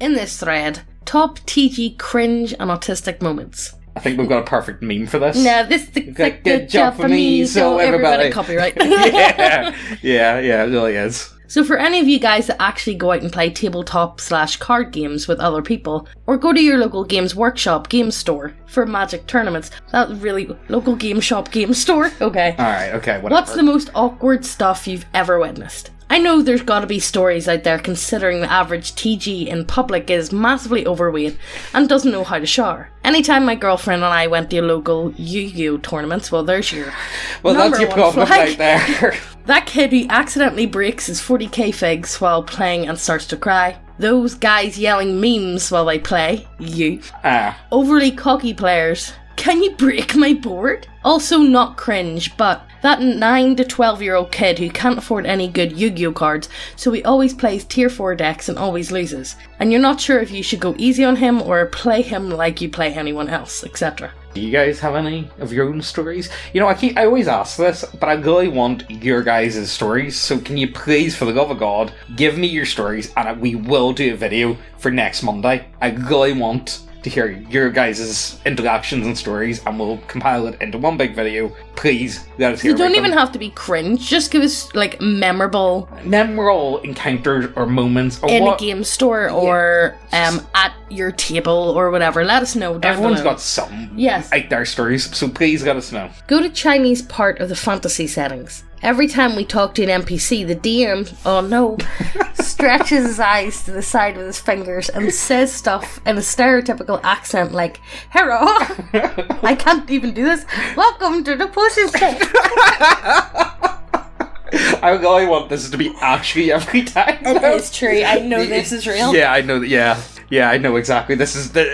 in this thread, top TG cringe and autistic moments. I think we've got a perfect meme for this. No, this is a good job for me, so everybody copyright. yeah, it really is. So for any of you guys that actually go out and play tabletop/card games with other people, or go to your local Games Workshop game store for Magic tournaments, that really, local game shop game store? Okay. Alright, okay, whatever. What's the most awkward stuff you've ever witnessed? I know there's gotta be stories out there considering the average TG in public is massively overweight and doesn't know how to shower. Anytime my girlfriend and I went to local Yu-Gi-Oh tournaments, well there's your that's your problem right there. That kid who accidentally breaks his 40k figs while playing and starts to cry. Those guys yelling memes while they play. You. Overly cocky players. Can you break my board? Also not cringe, but that 9 to 12 year old kid who can't afford any good Yu-Gi-Oh cards, so he always plays tier 4 decks and always loses. And you're not sure if you should go easy on him or play him like you play anyone else, etc. Do you guys have any of your own stories? You know, I always ask this, but I really want your guys' stories, so can you please, for the love of God, give me your stories, and we will do a video for next Monday. I really want to hear your guys' interactions and stories, and we'll compile it into one big video. Please, let us hear. You don't even have to be cringe, just give us, like, memorable encounters or moments. Or in a game store, or at your table, or whatever. Let us know. Everyone's got some out there stories, so please let us know. Go to Chinese part of the fantasy settings. Every time we talk to an NPC, the DM, stretches his eyes to the side with his fingers and says stuff in a stereotypical accent like, "HERRRO! I can't even do this. Welcome to the pussy shop." I really want this to be actually every time. It is true. I know this is real. Yeah, I know that. Yeah, I know exactly. This is the.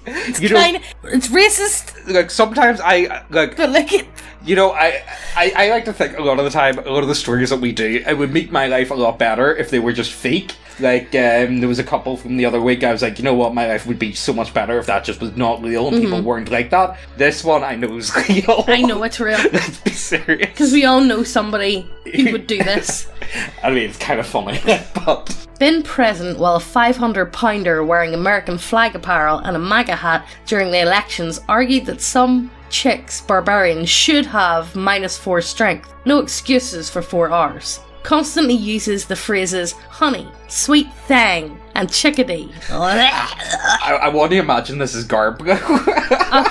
It's racist. Like sometimes but like it. You know, I like to think a lot of the time, a lot of the stories that we do, it would make my life a lot better if they were just fake. Like, there was a couple from the other week, I was like, you know what, my life would be so much better if that just was not real and people weren't like that. This one, I know is real. I know it's real. Let's be serious. Because we all know somebody who would do this. I mean, it's kind of funny, but... Been present while a 500-pounder wearing American flag apparel and a MAGA hat during the elections argued that some chicks barbarians should have -4 strength. No excuses for 4 Rs. Constantly uses the phrases honey, sweet thing, and chickadee. I want to imagine this is Garb.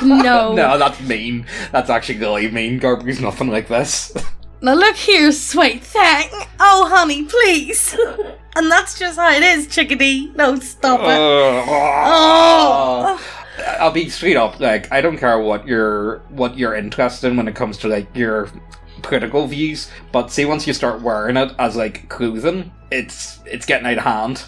No. No, that's mean. That's actually really mean. Garb is nothing like this. Now look here, sweet thing. Oh, honey, please. And that's just how it is, chickadee. No, stop it. I'll be straight up, like, I don't care what you're interested in when it comes to, like, your political views, but see, once you start wearing it as, like, clothing, it's getting out of hand.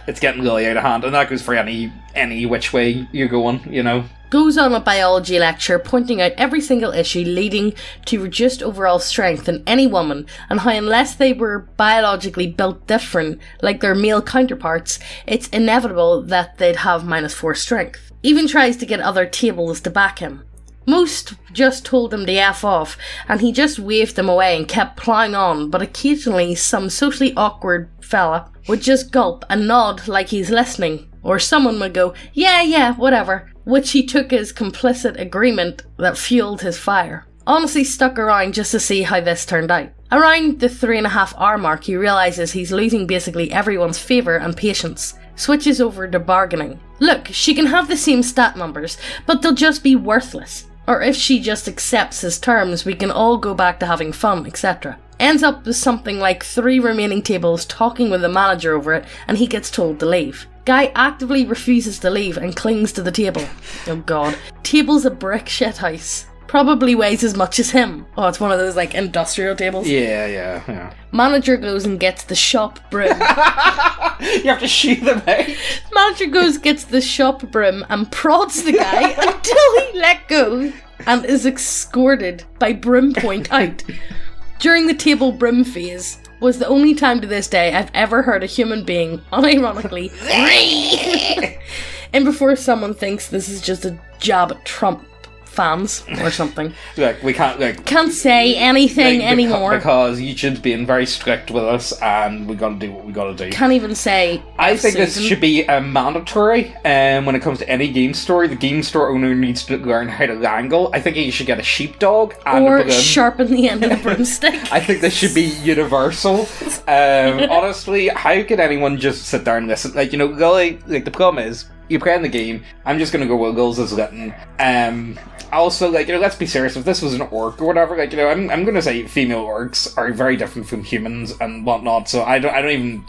It's getting really out of hand, and that goes for any which way you're going, you know. Goes on a biology lecture pointing out every single issue leading to reduced overall strength in any woman, and how unless they were biologically built different, like their male counterparts, it's inevitable that they'd have -4 strength. Even tries to get other tables to back him. Most just told him to F off, and he just waved them away and kept ploughing on, but occasionally some socially awkward fella would just gulp and nod like he's listening, or someone would go, yeah, whatever, which he took as complicit agreement that fueled his fire. Honestly stuck around just to see how this turned out. Around the 3.5 hour mark, he realises he's losing basically everyone's favour and patience. Switches over to bargaining. Look, she can have the same stat numbers, but they'll just be worthless. Or if she just accepts his terms, we can all go back to having fun, etc. Ends up with something like 3 remaining tables talking with the manager over it, and he gets told to leave. Guy actively refuses to leave and clings to the table. Oh god. Table's a brick shithouse. Probably weighs as much as him. Oh, it's one of those, like, industrial tables. Yeah. Manager goes and gets the shop broom. You have to shoot them out. Manager gets the shop broom and prods the guy until he let go and is escorted by broom point out. During the table broom phase was the only time to this day I've ever heard a human being, unironically, and before someone thinks this is just a jab at Trump fans or something. Look, we Can't say anything anymore. Because YouTube's being very strict with us, and we gotta do what we gotta do. Can't even say. I think this should be mandatory when it comes to any game store. The game store owner needs to learn how to wrangle. I think you should get a sheepdog and or a balloon. sharpen the end of a broomstick. I think this should be universal. Honestly, how could anyone just sit there and listen? Like, really, like, the problem is, you're playing the game, I'm just gonna go Wiggles as Lytton. Also, like, let's be serious, if this was an orc or whatever, like, I'm gonna say female orcs are very different from humans and whatnot, so I'm not even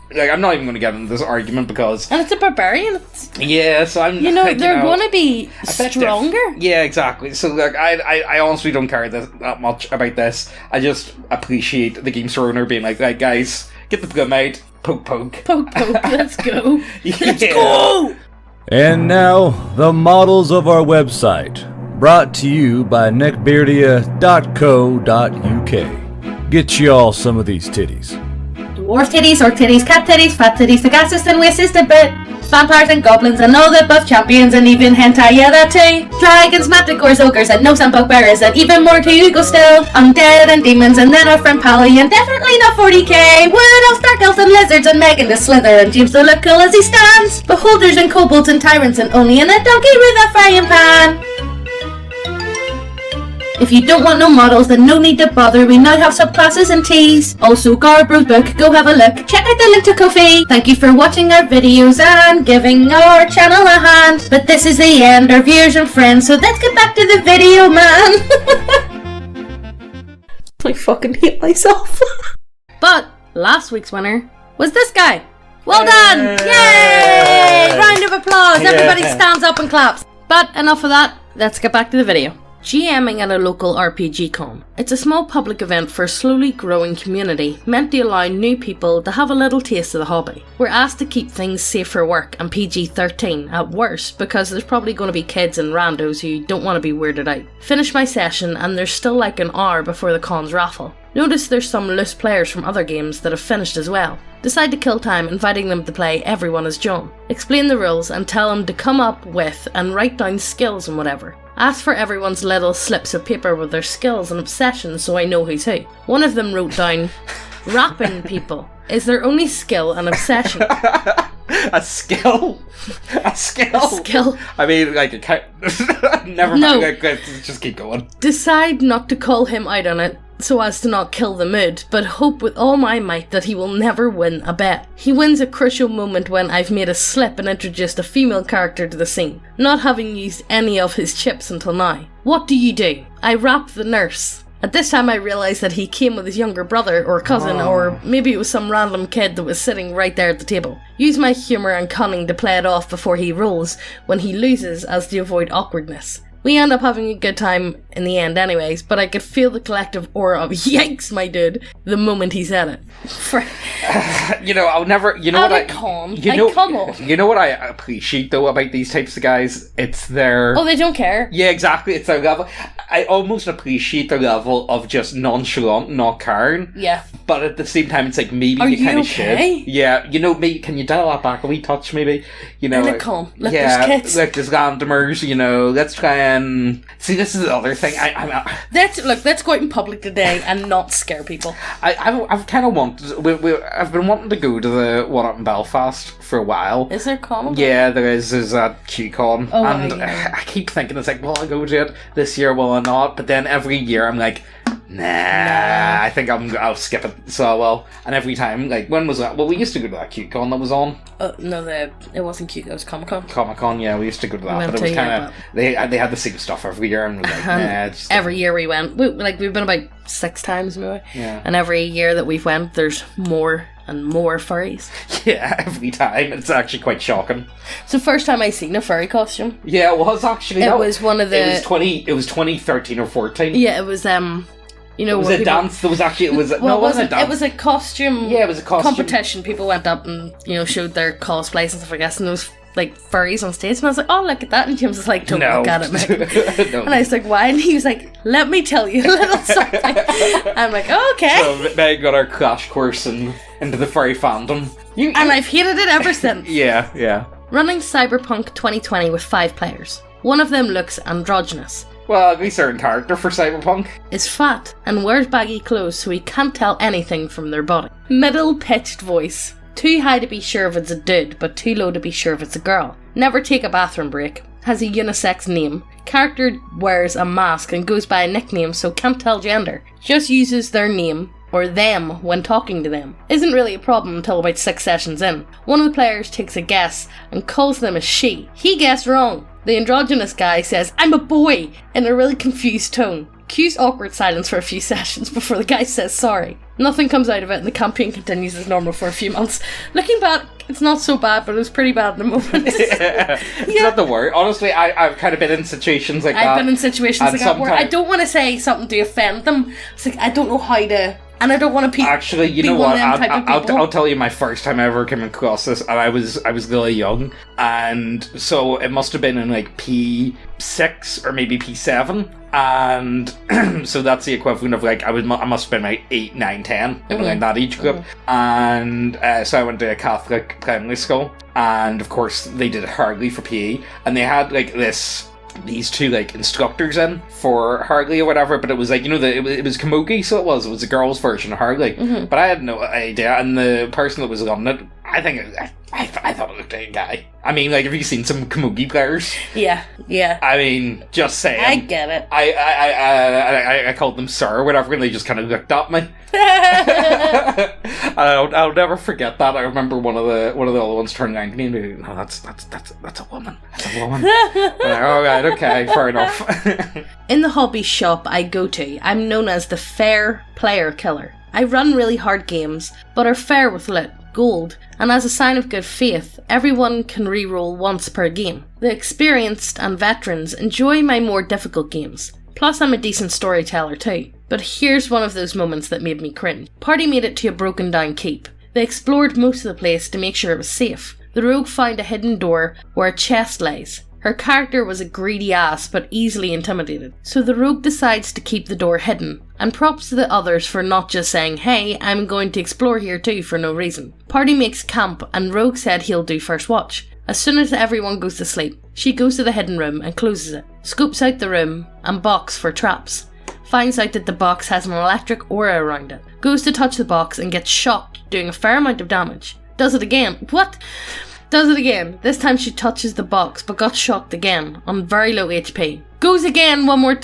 gonna get into this argument because... And it's a barbarian. Yeah, so I'm... they're gonna be stronger. Yeah, exactly. So, like, I honestly don't care that much about this. I just appreciate the game store owner being like, right, guys, get the plum out, poke. Poke, let's go. Yeah. Let's go! And now, the models of our website, brought to you by neckbeardia.co.uk. Get y'all some of these titties. Dwarf titties, orc titties, cat titties, fat titties, the gases and wastes a bit. Vampires and goblins and all the buff champions and even hentai, yeah that too. Dragons, manticores, ogres and gnomes and bugbearers and even more to go still. Undead and demons and then our friend Pally and definitely not 40k. Wood elves, dark elves and lizards and Megan the Slither and James the look cool as he stands. Beholders and kobolds and tyrants and only in a donkey with a frying pan. If you don't want no models, then no need to bother. We now have subclasses and teas. Also, Garbro's book, go have a look. Check out the link to Ko-fi. Thank you for watching our videos and giving our channel a hand. But this is the end, our viewers and friends, so let's get back to the video, man. I fucking hate myself. But last week's winner was this guy. Well done! Yay! Round of applause. Everybody stands up and claps. But enough of that. Let's get back to the video. GMing at a local RPG con. It's a small public event for a slowly growing community, meant to allow new people to have a little taste of the hobby. We're asked to keep things safe for work and PG-13 at worst, because there's probably going to be kids and randos who don't want to be weirded out. Finish my session and there's still like an hour before the con's raffle. Notice there's some loose players from other games that have finished as well. Decide to kill time inviting them to play Everyone as John. Explain the rules and tell them to come up with and write down skills and whatever. Ask for everyone's little slips of paper with their skills and obsessions so I know who's who. One of them wrote down, rapping people is their only skill and obsession. A skill? A skill? I mean, like, never mind, let's just keep going. Decide not to call him out on it, so as to not kill the mood, but hope with all my might that he will never win a bet. He wins a crucial moment when I've made a slip and introduced a female character to the scene, not having used any of his chips until now. What do? I rap the nurse. At this time I realised that he came with his younger brother or cousin, or maybe it was some random kid that was sitting right there at the table. Use my humour and cunning to play it off before he rolls when he loses, as to avoid awkwardness. We end up having a good time in the end anyways, but I could feel the collective aura of yikes, my dude, the moment he said it. I'll never, You know what I appreciate though about these types of guys? It's their... Oh, they don't care. Yeah, exactly, it's their level. I almost appreciate their level of just nonchalant, not caring. Yeah. But at the same time, it's like, maybe you kind of should. Yeah, maybe, can you dial that back a wee touch, maybe? Let there's kids. Like, there's randomers, let's try and... See, this is the other thing. Let's go out in public today and not scare people. I've kind of wanted... I've been wanting to go to the one up in Belfast for a while. Is there a con? Yeah, there is. There's a QCon. Oh, and yeah. I keep thinking, it's like, will I go to it this year, will I not? But then every year I'm like, nah. I think I'll skip it, so I will. And every time, like, when was that? Well, we used to go to that QCon that was on. No, it wasn't QCon, it was Comic-Con. Comic-Con, yeah, we used to go to that, but it was kind of... They had the same stuff every year, and was like, nah. Every year we went. We've been about 6 times, maybe. Yeah. And every year that we've went, there's more and more furries. Yeah, every time. It's actually quite shocking. It's the first time I seen a furry costume. Yeah, it was actually. It was one of the... It was 2013 or 14. Yeah, it was, it was a dance. There was actually... It wasn't a dance. It was a costume... Yeah, it was a costume competition. People went up and, showed their cosplays and stuff like that, and there was, like, furries on stage, and I was like, oh, look at that, and James was like, don't look at it, Meg. No. And I was like, why? And he was like, let me tell you a little something. I'm like, oh, okay. So Meg got our crash course into the furry fandom. And I've hated it ever since. Yeah. Running Cyberpunk 2020 with 5 players. One of them looks androgynous. Well, at least they're in character for Cyberpunk. is fat and wears baggy clothes so he can't tell anything from their body. Middle-pitched voice. Too high to be sure if it's a dude, but too low to be sure if it's a girl. Never take a bathroom break. Has a unisex name. Character wears a mask and goes by a nickname so can't tell gender. Just uses their name or them when talking to them. Isn't really a problem until about 6 sessions in. One of the players takes a guess and calls them a she. He guessed wrong. The androgynous guy says, "I'm a boy," in a really confused tone. Cues awkward silence for a few sessions before the guy says sorry. Nothing comes out of it and the campaign continues as normal for a few months. Looking back, it's not so bad, but it was pretty bad in the moment. It's not the word. Honestly, I've kind of been in situations like that. I've been in situations like that where I don't want to say something to offend them. It's like, I don't know how to... And I don't want to Actually, you know what? I'll tell you my first time I ever came across this, and I was really young, and so it must have been in like P6 or maybe P7, and so that's the equivalent of like I must have been like 8, 9, 10, like that age group, and so I went to a Catholic primary school, and of course they did Harley for PE, and they had like these two like instructors in for Harley or whatever, but it was like, you know, it was Camogie, so it was a girl's version of Harley, but I had no idea, and the person that was on it, I thought it looked like a guy. I mean, like, have you seen some Camogie players? Yeah. I mean, just saying. I get it. I called them sir or whatever, and they just kind of looked at me. I'll never forget that. I remember one of the other ones turning around to me and being, "No, that's a woman. That's a woman." All right, okay, fair enough. In the hobby shop I go to, I'm known as the fair player killer. I run really hard games, but are fair with lit, gold, and as a sign of good faith, everyone can re-roll once per game. The experienced and veterans enjoy my more difficult games. Plus I'm a decent storyteller too. But here's one of those moments that made me cringe. Party made it to a broken down keep. They explored most of the place to make sure it was safe. The rogue found a hidden door where a chest lays. Her character was a greedy ass but easily intimidated, so the rogue decides to keep the door hidden, and props to the others for not just saying, "Hey, I'm going to explore here too," for no reason. Party makes camp and Rogue said he'll do first watch. As soon as everyone goes to sleep, she goes to the hidden room and closes it, scopes out the room and box for traps. Finds out that the box has an electric aura around it, goes to touch the box and gets shocked, doing a fair amount of damage. Does it again. What? Does it again. This time she touches the box, but got shocked again, on very low HP. Goes again one more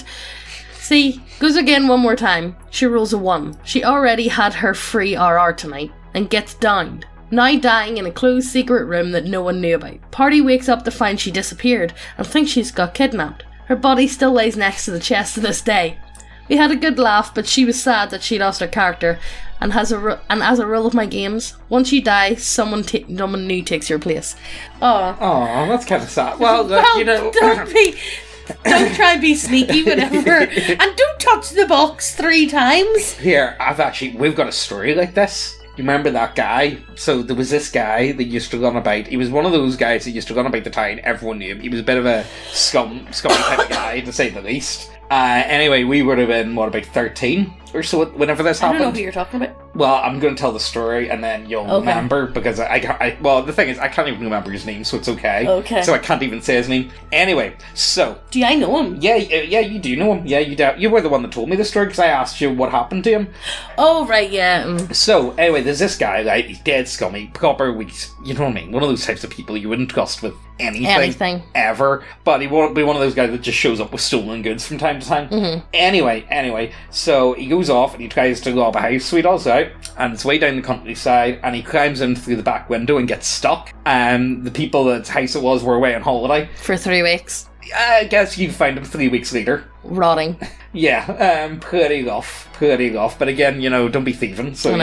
time. She rolls a 1. She already had her free RR tonight, and gets downed. Now dying in a closed secret room that no one knew about. Party wakes up to find she disappeared, and thinks she's got kidnapped. Her body still lays next to the chest to this day. We had a good laugh, but she was sad that she lost her character, and as a rule of my games, once you die, someone new takes your place. Oh, that's kind of sad. Well, look, you know, don't try and be sneaky, whatever, and don't touch the box 3 times. Here, we've got a story like this. You remember that guy? So there was this guy that used to run about. He was one of those guys that used to run about the town. Everyone knew him. He was a bit of a scummy type of guy, to say the least. Anyway, we would have been, about 13 or so whenever this happened? I don't know who you're talking about. Well, I'm going to tell the story and then you'll remember, because well, the thing is, I can't even remember his name, so it's okay. Okay. So I can't even say his name. Anyway, so... Do I know him? Yeah, you do know him. Yeah, you were the one that told me the story, because I asked you what happened to him. Oh, right, yeah. So, anyway, there's this guy, right? He's dead scummy, proper weeks. You know what I mean? One of those types of people you wouldn't trust with anything. Ever. But he won't be one of those guys that just shows up with stolen goods from time to time. Mm-hmm. Anyway, so he goes off and he tries to rob a house, so he does out, and it's way down the countryside, and he climbs in through the back window and gets stuck. The people that's house it was were away on holiday. For 3 weeks. I guess you find him 3 weeks later. Rotting. Yeah, pretty rough. But again, you know, don't be thieving, so,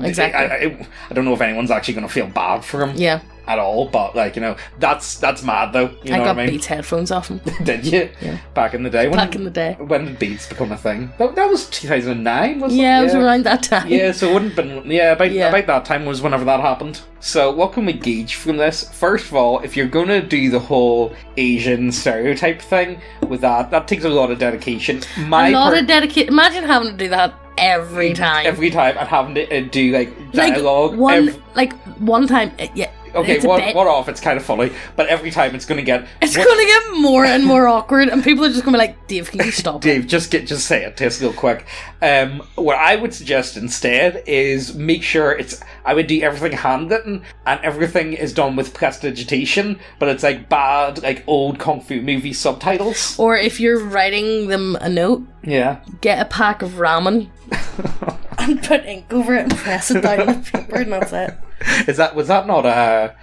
exactly. I don't know if anyone's actually going to feel bad for him. Yeah. At all, but like, you know, that's mad though. You know I got what I mean? Beats headphones off him. Did you? Yeah. Back in the day. When did Beats become a thing? That was 2009, wasn't it? Yeah, it was around that time. Yeah, so it wouldn't have been. Yeah, about that time was whenever that happened. So what can we gauge from this? First of all, if you're gonna do the whole Asian stereotype thing with that takes a lot of dedication. Imagine having to do that every time and having to do like dialogue one time. Yeah, Okay, It's a bit. one off, it's kind of funny, but every time it's going to get... It's going to get more and more awkward, and people are just going to be like, Dave, can you stop it? Dave, just say it, just real quick. What I would suggest instead is make sure I would do everything handwritten, and everything is done with prestidigitation, but it's like bad, like old Kung Fu movie subtitles. Or if you're writing them a note, Yeah. get a pack of ramen and put ink over it and press it down with paper, and that's it. Was that not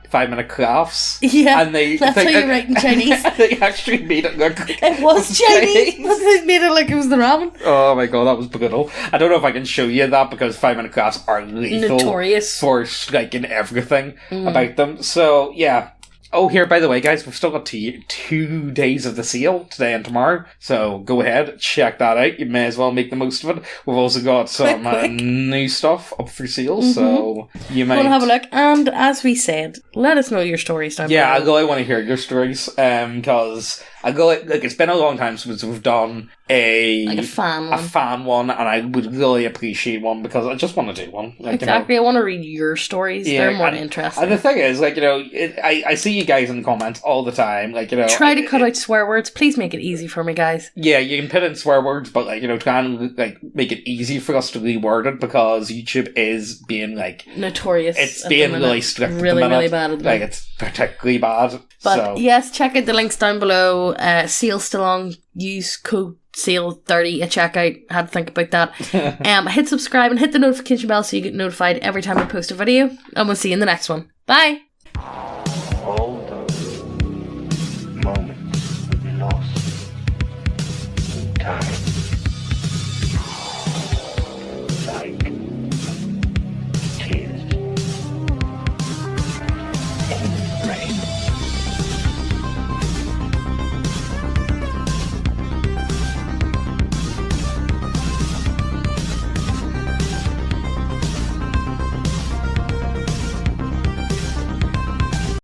5 Minute Crafts? Yeah, and that's how you write in Chinese. They actually made it look... It was Chinese, but they made it like it was the ramen. Oh my god, that was brutal. I don't know if I can show you that because 5 Minute Crafts are lethal. Notorious. For striking everything about them. So, yeah. Oh, here, by the way, guys, we've still got 2 days of the sale, today and tomorrow. So go ahead, check that out. You may as well make the most of it. We've also got some Quick. new stuff up for sale, so you might... Go and have a look. And as we said, let us know your stories down Yeah, I below. really want to hear your stories, because it's been a long time since we've done Like a fan one. and I would really appreciate one because I just want to do one. Like, Exactly, I want to read your stories. They're more and interesting. the thing is, like, I see you guys in the comments all the time, like, Try to cut out swear words. Please make it easy for me, guys. Yeah, you can put in swear words, but, like, try and, like, make it easy for us to reword it because YouTube is being, like... Notorious. It's at being the minute. really strict at the Really, minute. really bad at the Like, minute. it's particularly bad. But so. yes, check out the links down below. Sale's still on. Use code SALE30 at checkout. Had to think about that. Hit subscribe and hit the notification bell so you get notified every time I post a video. And we'll see you in the next one. Bye!